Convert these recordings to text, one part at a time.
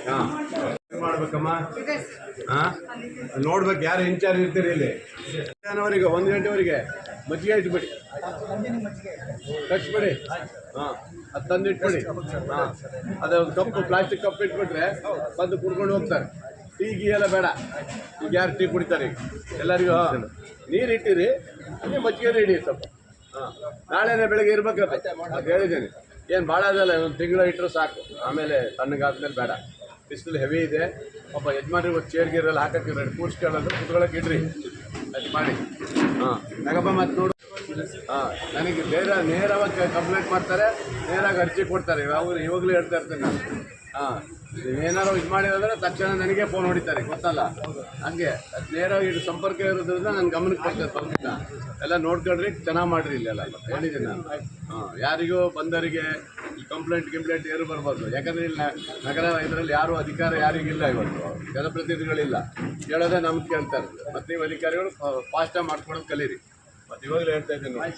ಹಾಂ ಮಾಡ್ಬೇಕಮ್ಮ. ಹಾಂ ನೋಡ್ಬೇಕು ಯಾರು ಇನ್ಚಾರ್ಜ್ ಇರ್ತೀರಿ ಇಲ್ಲಿ. ಜನವರಿಗೆ 1 ಗಂಟೆವರೆಗೆ ಮಜ್ಜಿಗೆ ಇಟ್ಬಿಡಿ, ಕಚ್ಬಿಡಿ. ಹಾಂ ಅದು ತಂದು ಇಟ್ಬಿಡಿ. ಹಾಂ ಅದೇ ಒಂದು ಕಪ್ಪು ಪ್ಲಾಸ್ಟಿಕ್ ಕಪ್ ಇಟ್ಬಿಟ್ರೆ ಬಂದು ಕುಡ್ಕೊಂಡು ಹೋಗ್ತಾರೆ. ಟೀ ಗೀ ಎಲ್ಲ ಬೇಡ. ಈಗ ಯಾರು ಟೀ ಕುಡಿತಾರೆ? ಈಗ ಎಲ್ಲರಿಗೂ ನೀರು ಇಟ್ಟಿರಿ, ಅದೇ ಮಜ್ಜಿಗೆ ಇಡಿ ಸ್ವಲ್ಪ. ಹಾಂ ನಾಳೆನೇ ಬೆಳಗ್ಗೆ ಇರ್ಬೇಕಂತ ಅದು ಹೇಳಿದ್ದೇನೆ. ಏನು ಭಾಳ ಅದಲ್ಲ, ಒಂದು ತಿಂಗಳು ಇಟ್ಟರು ಸಾಕು. ಆಮೇಲೆ ತಣ್ಣಗಾದ್ಮೇಲೆ ಬೇಡ. ಬಿಸಿಲು ಹೆವಿ ಇದೆ. ಒಬ್ಬ ಯಜಮಾನ್ರಿಗೆ ಒಂದು ಚೇರ್ ಗೀರೆಲ್ಲ ಹಾಕಕ್ಕೆ ರೆಡಿ ಕೂರ್ಸ್ಕೊಳ್ಳೋದು ಕುತ್ಕೊಳ್ಳೋಕೆ ಇಡ್ರಿ. ಅದು ಮಾಡಿ. ಹಾಂ ಯಾಕಪ್ಪ ಮತ್ತೆ ನೋಡು. ಹಾಂ ನನಗೆ ನೇರವಾಗಿ ಕಂಪ್ಲೇಂಟ್ ಮಾಡ್ತಾರೆ, ನೇರಾಗಿ ಅರ್ಜಿ ಕೊಡ್ತಾರೆ. ಇವಾಗಲೂ ಹೇಳ್ತಾ ಇರ್ತೇನೆ ನಾನು. ಹಾಂ ನೀವೇನಾರು ಇದು ಮಾಡಿರೋದ್ರೆ ತಕ್ಷಣ ನನಗೆ ಫೋನ್ ಹೊಡಿತಾರೆ, ಗೊತ್ತಲ್ಲ. ಹಂಗೆ ಅದು ನೇರವಾಗಿ ಇದು ಸಂಪರ್ಕ ಇರೋದ್ರಿಂದ ನನ್ನ ಗಮನಕ್ಕೆ ಬರ್ತದೆ. ಪರ್ಮಿಟ ಎಲ್ಲ ನೋಡ್ಕೊಳ್ರಿ, ಚೆನ್ನಾಗಿ ಮಾಡಿರಿ ಇಲ್ಲೆಲ್ಲ ಹೇಳಿದ್ದೀನಿ ನಾನು. ಹಾಂ ಯಾರಿಗೂ ಬಂದವರಿಗೆ ಕಂಪ್ಲೇಂಟ್ ಏನು ಬರ್ಬಾರ್ದು. ಯಾಕಂದರೆ ಇಲ್ಲಿ ನಗರ ಇದರಲ್ಲಿ ಯಾರೂ ಅಧಿಕಾರ ಯಾರಿಗಿಲ್ಲ. ಇವತ್ತು ಜನಪ್ರತಿನಿಧಿಗಳಿಲ್ಲ. ಕೇಳೋದೇ ನಮ್ಗೆ ಕೇಳ್ತಾರೆ. ಮತ್ತು ನೀವು ಅಧಿಕಾರಿಗಳು ಫಾಸ್ಟಾಗಿ ಮಾಡ್ಕೊಡೋದು ಕಲೀರಿ. ಮತ್ತು ಇವಾಗಲೂ ಹೇಳ್ತಾ ಇದ್ದೀನಿ ನೋಡಿ.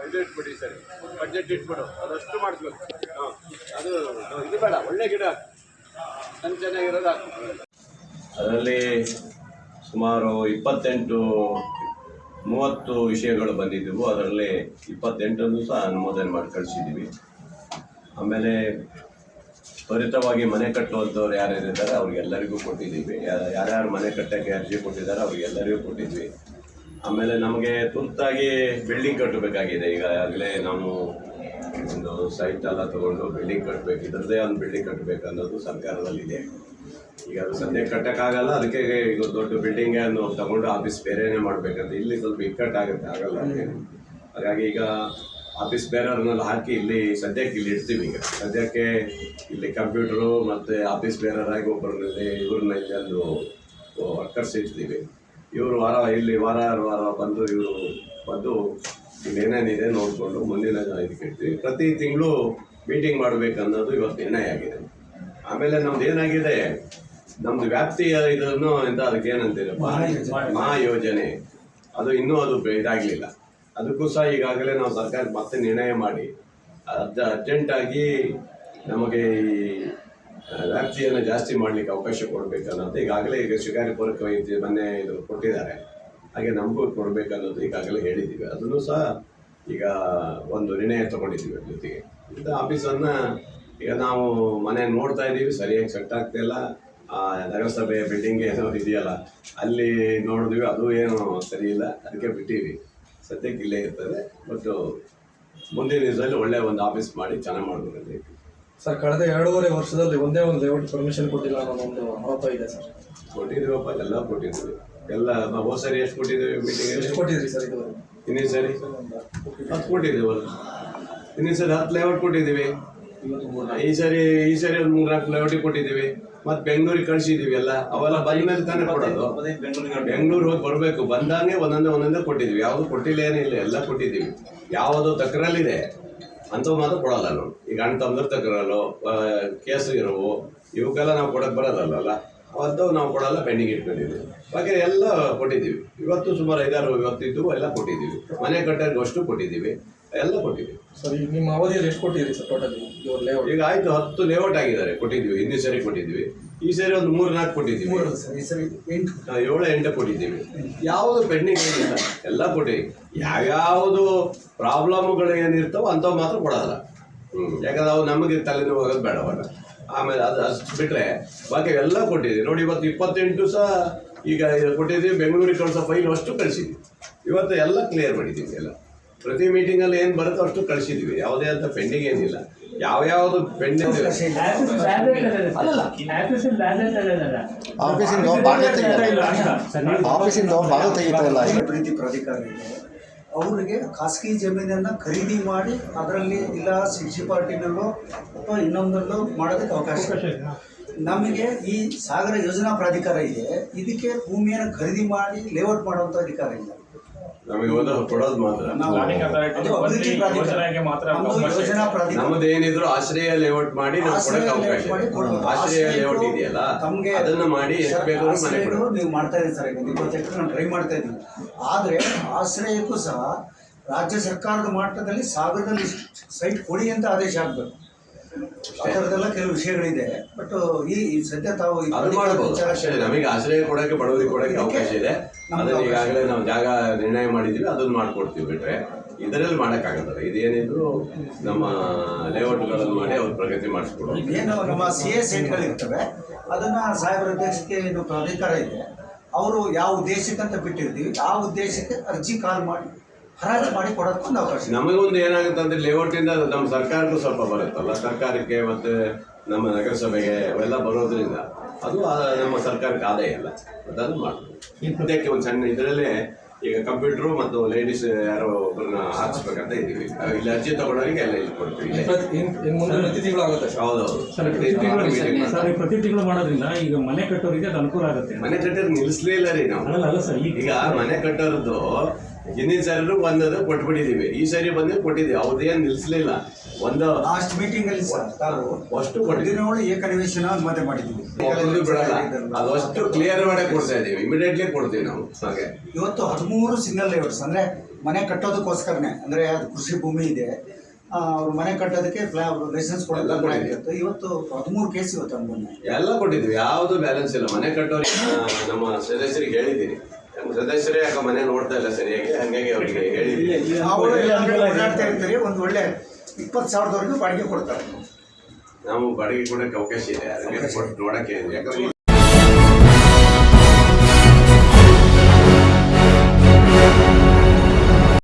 ಇದು ಇಟ್ಬಿಡಿ, ಸರಿ ಬಡ್ಜೆಟ್ ಇಟ್ಬಿಡು, ಅದಷ್ಟು ಮಾಡಿಸ್ಬೇಕು. ಹಾಂ ಅದು ಇದು ಬೇಡ, ಒಳ್ಳೆ ಗಿಡ ಚೆನ್ನಾಗಿರೋದು ಹಾಕ್ಬೇಕು. ಅದರಲ್ಲಿ ಸುಮಾರು 28-30 ವಿಷಯಗಳು ಬಂದಿದ್ದವು. ಅದರಲ್ಲಿ 28 ಸಹ ಅನುಮೋದನೆ ಮಾಡಿ ಕಳಿಸಿದ್ದೀವಿ. ಆಮೇಲೆ ತ್ವರಿತವಾಗಿ ಮನೆ ಕಟ್ಟುವಂಥವ್ರು ಯಾರ್ಯಾರಿದ್ದಾರೆ ಅವ್ರಿಗೆಲ್ಲರಿಗೂ ಕೊಟ್ಟಿದ್ದೀವಿ. ಯಾರ್ಯಾರು ಮನೆ ಕಟ್ಟೋಕ್ಕೆ ಅರ್ಜಿ ಕೊಟ್ಟಿದ್ದಾರೆ ಅವ್ರಿಗೆಲ್ಲರಿಗೂ ಕೊಟ್ಟಿದ್ವಿ. ಆಮೇಲೆ ನಮಗೆ ತುರ್ತಾಗಿ ಬಿಲ್ಡಿಂಗ್ ಕಟ್ಟಬೇಕಾಗಿದೆ. ಈಗಾಗಲೇ ನಾವು ಒಂದು ಸೈಟ್ ಎಲ್ಲ ತೊಗೊಂಡು ಬಿಲ್ಡಿಂಗ್ ಕಟ್ಟಬೇಕು, ಇದರದೇ ಒಂದು ಬಿಲ್ಡಿಂಗ್ ಕಟ್ಟಬೇಕು ಅನ್ನೋದು ಸರ್ಕಾರದಲ್ಲಿದೆ. ಈಗ ಅದು ಸದ್ಯಕ್ಕೆ ಕಟ್ಟೋಕ್ಕಾಗಲ್ಲ. ಅದಕ್ಕೆ ಈಗ ದೊಡ್ಡ ಬಿಲ್ಡಿಂಗನ್ನು ತೊಗೊಂಡು ಆಫೀಸ್ ಬೇರೆಯೇ ಮಾಡಬೇಕಂತ ಇಲ್ಲಿ ಸ್ವಲ್ಪ ಇಕ್ಕಟ್ಟಾಗುತ್ತೆ, ಆಗಲ್ಲ. ಹಾಗಾಗಿ ಈಗ ಆಫೀಸ್ ಬೇರೆಯವ್ರನ್ನೆಲ್ಲ ಹಾಕಿ ಇಲ್ಲಿ ಸದ್ಯಕ್ಕೆ ಇಲ್ಲಿ ಇಡ್ತೀವಿ. ಈಗ ಸದ್ಯಕ್ಕೆ ಇಲ್ಲಿ ಕಂಪ್ಯೂಟ್ರು ಮತ್ತು ಆಫೀಸ್ ಬೇರೆಯವರಾಗಿ ಒಬ್ಬರನ್ನಲ್ಲಿ ಇವ್ರನ್ನ ಇಲ್ಲಿ ವರ್ಕರ್ಸ್ ಇಡ್ತೀವಿ. ಇವರು ವಾರ ಬಂದು ಇವರು ಬಂದು ಇಲ್ಲೇನೇನಿದೆ ನೋಡಿಕೊಂಡು ಮುಂದಿನ ಇದಕ್ಕೆ ಇಡ್ತೀವಿ. ಪ್ರತಿ ತಿಂಗಳು ಮೀಟಿಂಗ್ ಮಾಡಬೇಕನ್ನೋದು ಇವತ್ತು ನಿರ್ಣಯ ಆಗಿದೆ. ಆಮೇಲೆ ನಮ್ದು ಏನಾಗಿದೆ, ನಮ್ಮದು ವ್ಯಾಪ್ತಿಯ ಇದನ್ನು ಎಂತ ಅದಕ್ಕೆ ಏನಂತೀರ ಮಹಾಯೋಜನೆ, ಅದು ಇನ್ನೂ ಅದು ಇದಾಗಲಿಲ್ಲ. ಅದಕ್ಕೂ ಸಹ ಈಗಾಗಲೇ ನಾವು ಸರ್ಕಾರ ಮತ್ತೆ ನಿರ್ಣಯ ಮಾಡಿ ಅರ್ಜೆಂಟಾಗಿ ನಮಗೆ ಈ ವ್ಯಾಪ್ತಿಯನ್ನು ಜಾಸ್ತಿ ಮಾಡಲಿಕ್ಕೆ ಅವಕಾಶ ಕೊಡಬೇಕನ್ನೋದು ಈಗಾಗಲೇ ಶಿಕಾರಿಪುರಕ್ಕೆ ಮೊನ್ನೆ ಇದು ಕೊಟ್ಟಿದ್ದಾರೆ. ಹಾಗೆ ನಮಗೂ ಕೊಡಬೇಕನ್ನೋದು ಈಗಾಗಲೇ ಹೇಳಿದ್ದೀವಿ. ಅದನ್ನು ಸಹ ಈಗ ಒಂದು ನಿರ್ಣಯ ತೊಗೊಂಡಿದ್ದೀವಿ. ಜೊತೆಗೆ ಇಂಥ ಆಫೀಸನ್ನು ಈಗ ನಾವು ಮನೆ ನೋಡ್ತಾ ಇದ್ದೀವಿ, ಸರಿಯಾಗಿ ಸೆಟ್ ಆಗ್ತಾಯಿಲ್ಲ. ನಗರಸಭೆಯ ಬಿಲ್ಡಿಂಗ್ ಏನೋ ಇದೆಯಲ್ಲ ಅಲ್ಲಿ ನೋಡಿದ್ವಿ, ಅದು ಏನು ಸರಿ ಇಲ್ಲ. ಅದಕ್ಕೆ ಬಿಟ್ಟಿವಿ. ಸದ್ಯಕ್ಕೆ ಇಲ್ಲೇ ಇರ್ತದೆ. ಬಟ್ ಮುಂದಿನ ದಿವಸದಲ್ಲಿ ಒಳ್ಳೆಯ ಒಂದು ಆಫೀಸ್ ಮಾಡಿ ಚೆನ್ನಾಗಿ ಮಾಡಬೇಕಂತ. ಸರ್, ಕಳೆದ 2.5 ವರ್ಷದಲ್ಲಿ ಒಂದೇ ಒಂದು ಲೇಔಟ್ ಪರ್ಮಿಷನ್ ಕೊಟ್ಟಿಲ್ಲ ಅನ್ನೋ ಒಂದು ಆರೋಪ ಇದೆ ಸರ್. ಕೊಟ್ಟಿದ್ದೀವಪ್ಪ, ಎಲ್ಲ ಕೊಟ್ಟಿದ್ದೀವಿ. ಎಲ್ಲ ನಾವು ಹೋದ ಸರಿ ಎಷ್ಟು ಕೊಟ್ಟಿದ್ದೀವಿ ಮೀಟಿಂಗ್? ಎಷ್ಟು ಕೊಟ್ಟಿದ್ರಿ ಸರ್? ಇದು ಇನ್ನೇ ಸರಿ 10 ಕೊಟ್ಟಿದ್ದೀವಲ್ಲ. ಇನ್ನೇ ಸರಿ 10 ಲೇಔಟ್ ಕೊಟ್ಟಿದ್ದೀವಿ. ಈ ಸರಿ ಒಂದು 3-4 ಲೇಔಟಿಗೆ ಕೊಟ್ಟಿದ್ದೀವಿ. ಮತ್ತು ಬೆಂಗಳೂರಿಗೆ ಕಳಿಸಿದ್ದೀವಿ. ಎಲ್ಲ ಅವೆಲ್ಲ ಬಂದ ಮೇಲೆ ತಾನೇ ಕೊಡೋದು. ಬೆಂಗಳೂರು ಹೋಗಿ ಬರಬೇಕು. ಬಂದಾಗೆ ಒಂದೊಂದೇ ಕೊಟ್ಟಿದ್ದೀವಿ. ಯಾವುದು ಕೊಟ್ಟಿಲ್ಲ ಏನಿಲ್ಲ, ಎಲ್ಲ ಕೊಟ್ಟಿದ್ದೀವಿ. ಯಾವುದು ತಕರಾರಿದೆ ಅಂಥವು ಮಾತ್ರ ಕೊಡೋಲ್ಲ ನಾವು. ಈಗ ಅಣ್ಣ ತಮ್ಮದ್ರ ತಕರಾರು, ಕೇಸು ಇರೋವು, ಇವಕ್ಕೆಲ್ಲ ನಾವು ಕೊಡೋಕ್ಕೆ ಬರೋದಲ್ಲ. ಅವಂಥವು ನಾವು ಕೊಡೋಲ್ಲ, ಪೆಂಡಿಂಗ್ ಇಟ್ಕೊಂಡಿದ್ದೀವಿ. ಬಾಕಿ ಎಲ್ಲ ಕೊಟ್ಟಿದ್ದೀವಿ. ಇವತ್ತು ಸುಮಾರು 5-6 ಇವತ್ತಿದ್ದು ಎಲ್ಲ ಕೊಟ್ಟಿದ್ದೀವಿ. ಮನೆ ಕಟ್ಟೋರಿಗೆ ಅಷ್ಟು ಕೊಟ್ಟಿದ್ದೀವಿ, ಎಲ್ಲ ಕೊಟ್ಟಿದ್ದೀವಿ. ಸರ್, ನಿಮ್ಮ ಅವಧಿಯಲ್ಲಿ ಎಷ್ಟು ಕೊಟ್ಟಿದ್ದೀರಿ ಸರ್ ಟೋಟಲಿ? ಈಗ ಆಯಿತು 10 ಲೇಔಟ್ ಆಗಿದ್ದಾರೆ, ಕೊಟ್ಟಿದ್ದೀವಿ. ಹಿಂದಿನ ಸರಿ ಕೊಟ್ಟಿದ್ದೀವಿ. ಈ ಸರಿ ಒಂದು 3-4 ಕೊಟ್ಟಿದ್ದೀವಿ. 7-8 ಕೊಟ್ಟಿದ್ದೀವಿ. ಯಾವುದು ಪೆಂಡಿಂಗ್ ಏನಿಲ್ಲ, ಎಲ್ಲ ಕೊಟ್ಟಿದ್ದೀವಿ. ಯಾವ್ಯಾವುದು ಪ್ರಾಬ್ಲಮ್ಗಳು ಏನಿರ್ತಾವೋ ಅಂಥವು ಮಾತ್ರ ಕೊಡೋಲ್ಲ. ಯಾಕಂದ್ರೆ ಅವು ನಮಗೆ ತಲೆನೋವು ಹೋಗೋದು ಬೇಡವಲ್ಲ. ಆಮೇಲೆ ಅದು ಅಷ್ಟು ಬಿಟ್ಟರೆ ಬಾಕಿ ಎಲ್ಲ ಕೊಟ್ಟಿದ್ದೀವಿ. ನೋಡಿ, ಇವತ್ತು 28 ಸಹ ಈಗ ಕೊಟ್ಟಿದ್ದೀವಿ. ಬೆಂಗಳೂರಿಗೆ ಕಳಿಸೋ ಫೈಲ್ ಅಷ್ಟು ಕಳಿಸಿದ್ವಿ. ಇವತ್ತು ಎಲ್ಲ ಕ್ಲಿಯರ್ ಮಾಡಿದ್ದೀವಿ. ಎಲ್ಲ ಪ್ರತಿ ಮೀಟಿಂಗಲ್ಲಿ ಏನು ಬರುತ್ತೋ ಅಷ್ಟು ಕಳಿಸಿದ್ದೀವಿ. ಯಾವುದೇ ಅಂತ ಪೆಂಡಿಂಗ್ ಏನಿಲ್ಲ. ಯಾವ್ಯಾವುದು ಪೆಂಡಿಂಗ್ ಅಭಿವೃದ್ಧಿ ಪ್ರಾಧಿಕಾರ ಇದೆ, ಅವರಿಗೆ ಖಾಸಗಿ ಜಮೀನನ್ನು ಖರೀದಿ ಮಾಡಿ ಅದರಲ್ಲಿ ಇಲ್ಲ ಮುನ್ಸಿಪಾಲ್ಟಿನಲ್ಲೋ ಅಥವಾ ಇನ್ನೊಂದಲ್ಲೋ ಮಾಡೋದಕ್ಕೆ ಅವಕಾಶ ಇದೆ. ನಮಗೆ ಈ ಸಾಗರ ಯೋಜನಾ ಪ್ರಾಧಿಕಾರ ಇದೆ, ಇದಕ್ಕೆ ಭೂಮಿಯನ್ನು ಖರೀದಿ ಮಾಡಿ ಲೇಔಟ್ ಮಾಡುವಂಥ ಅಧಿಕಾರ ಇಲ್ಲ. ನಮಗೆ ಕೊಡೋದು ಮಾತ್ರ. ನಮ್ಮದೇನಿದ್ರು ಆಶ್ರಯ ಲೇಔಟ್ ಮಾಡಿ ನಾವು ಕೊಡೋಕೆ ಅವಕಾಶ. ಆಶ್ರಯ ಲೇಔಟ್ ಇದೆಯಲ್ಲ, ಅದನ್ನ ಮಾಡಿ ನೀವು ಮಾಡ್ತಾ ಇದ್ದೀವಿ ಸರ್. 20 ಎಕರೆ ನಾನು ಟ್ರೈ ಮಾಡ್ತಾ ಇದ್ದೀನಿ. ಆದರೆ ಆಶ್ರಯಕ್ಕೂ ಸಹ ರಾಜ್ಯ ಸರ್ಕಾರದ ಮಟ್ಟದಲ್ಲಿ ಸಾಗರದಲ್ಲಿ ಸೈಟ್ ಕೊಡಿ ಅಂತ ಆದೇಶ ಆಗಬೇಕು. ಆ ಥರದ್ದೆಲ್ಲ ಕೆಲವು ವಿಷಯಗಳಿದೆ. ಬಟ್ ಈ ಸದ್ಯ ತಾವು ಈ ಅದು ಮಾಡ್ಬೋದು ಅಷ್ಟೇ. ನಮಗೆ ಆಶ್ರಯ ಕೊಡೋಕೆ ಬಡವರಿಗೆ ಕೊಡೋಕೆ ಅವಕಾಶ ಇದೆ. ಅದನ್ನ ಈಗಾಗಲೇ ನಾವು ಜಾಗ ನಿರ್ಣಯ ಮಾಡಿದ್ದೀವಿ, ಅದನ್ನ ಮಾಡ್ಕೊಡ್ತೀವಿ. ಬಿಟ್ರೆ ಇದರಲ್ಲಿ ಮಾಡೋಕ್ಕಾಗತ್ತಲ್ಲ. ಇದೇನಿದ್ರು ನಮ್ಮ ಲೇಔಟ್ಗಳಲ್ಲಿ ಮಾಡಿ ಅವ್ರ ಪ್ರಗತಿ ಮಾಡಿಸ್ಕೊಡೋದು. ಏನು ನಮ್ಮ CA ಸೈಟ್ಗಳಿರ್ತವೆ, ಅದನ್ನ ಸಾಹೇಬರ ಅಧ್ಯಕ್ಷಕ್ಕೆ ಏನು ಪ್ರಾಧಿಕಾರ ಇದೆ, ಅವರು ಯಾವ ಉದ್ದೇಶಕ್ಕಂತ ಬಿಟ್ಟಿರ್ತೀವಿ ಆ ಉದ್ದೇಶಕ್ಕೆ ಅರ್ಜಿ ಕಾಲ್ ಮಾಡಿ ಹರಾಜು ಮಾಡಿ ಕೊಡೋದಕ್ಕೊಂದು ಅವಕಾಶ. ನಮಗೊಂದು ಏನಾಗುತ್ತೆ ಅಂದ್ರೆ ಲೇಔಟಿಂದ ನಮ್ಮ ಸರ್ಕಾರಕ್ಕೂ ಸ್ವಲ್ಪ ಬರುತ್ತಲ್ಲ, ಸರ್ಕಾರಕ್ಕೆ ಮತ್ತೆ ನಮ್ಮ ನಗರಸಭೆಗೆ ಅವೆಲ್ಲ ಬರೋದ್ರಿಂದ ಅದು ನಮ್ಮ ಸರ್ಕಾರಕ್ಕೆ ಆದಾಯ ಇಲ್ಲ. ಅದನ್ನು ಮಾಡ್ಬೋದು. ಇದಕ್ಕೆ ಒಂದು ಸಣ್ಣ ಇದರಲ್ಲೇ ಈಗ ಕಂಪ್ಯೂಟರ್ ಮತ್ತು ಲೇಡೀಸ್ ಯಾರೋ ಒಬ್ಬರನ್ನ ಹಾಕಿಸ್ಬೇಕಂತ ಇದ್ದೀವಿ. ಇಲ್ಲಿ ಅರ್ಜಿ ತಗೊಳ್ಳೋರಿಗೆ ಎಲ್ಲ ಇಲ್ಲಿ ಕೊಡ್ತೀವಿ. ಮುಂದೆ ಪ್ರತಿ ತಿಂಗಳಾಗುತ್ತೆ. ಹೌದೌದು. ಸರ್, ಪ್ರತಿ ತಿಂಗಳು ಮಾಡೋದ್ರಿಂದ ಈಗ ಮನೆ ಕಟ್ಟೋರಿಗೆ ಅದು ಅನುಕೂಲ ಆಗುತ್ತೆ. ಮನೆ ಕಟ್ಟೋರು ನಿಲ್ಲಿಸ್ಲೇ ಇಲ್ಲ ರೀ ನಾವು. ಅಲ್ಲ ಸರ್, ಈಗ ಮನೆ ಕಟ್ಟೋರದ್ದು ಹಿಂದಿನ ಸರಿ ಬಂದದ್ದು ಕೊಟ್ಬಿಟ್ಟಿದ್ದೀವಿ, ಈ ಸರಿ ಬಂದು ಕೊಟ್ಟಿದ್ದೀವಿ. ಅವ್ರದ್ದೇನು ನಿಲ್ಲಿಸ್ಲಿಲ್ಲ. ಒಂದು ಲಾಸ್ಟ್ ಮೀಟಿಂಗ್ ಅಲ್ಲಿ ತಾವು ಅಷ್ಟು ಕೊಟ್ಟಿದ್ದೀವಿ. ದಿನಗಳು ಏಕನಿವೇಶನ ಅನುಮತಿ ಮಾಡಿದ್ದೀವಿ. ಒಬ್ಬೊಂದು ಬಿಡಲ್ಲ, ಅದು ಅಷ್ಟು ಕ್ಲಿಯರ್ ಮಾಡೇ ಕೊಡ್ತಾ ಇದ್ದೀವಿ. ಇಮಿಡಿಯೇಟ್ಲಿ ಕೊಡ್ತೀವಿ ನಾವು. ಹಾಗೆ ಇವತ್ತು 13 ಸಿಂಗಲ್ ಲೇಔಟ್ಸ್ ಅಂದ್ರೆ ಮನೆ ಕಟ್ಟೋದಕ್ಕೋಸ್ಕರನೇ, ಅಂದ್ರೆ ಅದು ಕೃಷಿ ಭೂಮಿ ಇದೆ, ಅವ್ರು ಮನೆ ಕಟ್ಟೋದಕ್ಕೆ ಲೈಸೆನ್ಸ್ ಕೊಡೋದು. ಇವತ್ತು 13 ಕೇಸ್ ಇವತ್ತು ಅನ್ಬಂದೆ ಎಲ್ಲ ಕೊಟ್ಟಿದ್ವಿ, ಯಾವುದು ಬ್ಯಾಲೆನ್ಸ್ ಇಲ್ಲ. ಮನೆ ಕಟ್ಟೋರಿಗೆ ನಮ್ಮ ಸದಸ್ಯರಿಗೆ ಹೇಳಿದ್ದೀನಿ. ನಮ್ಮ ಸದಸ್ಯರೇ ಯಾಕೆ ಮನೆ ನೋಡ್ತಾ ಇಲ್ಲ ಸರಿಯಾಗಿ, ಹಂಗಾಗಿ ಅವರಿಗೆ ಹೇಳಿದ್ದೀನಿ. ಓಡಾಡ್ತಾ ಇರ್ತೀರಿ, ಒಂದು ಒಳ್ಳೆ 20,000ದವರೆಗೂ ಬಾಡಿಗೆ ಕೊಡ್ತಾರೆ. ನಾವು ಬಾಡಿಗೆ ಕೊಡೋಕ್ಕೆ ಅವಕಾಶ ಇದೆ, ಅದಕ್ಕೆ ಕೊಟ್ಟು ನೋಡಕ್ಕೆ ಇದೆ. ಯಾಕಂದ್ರೆ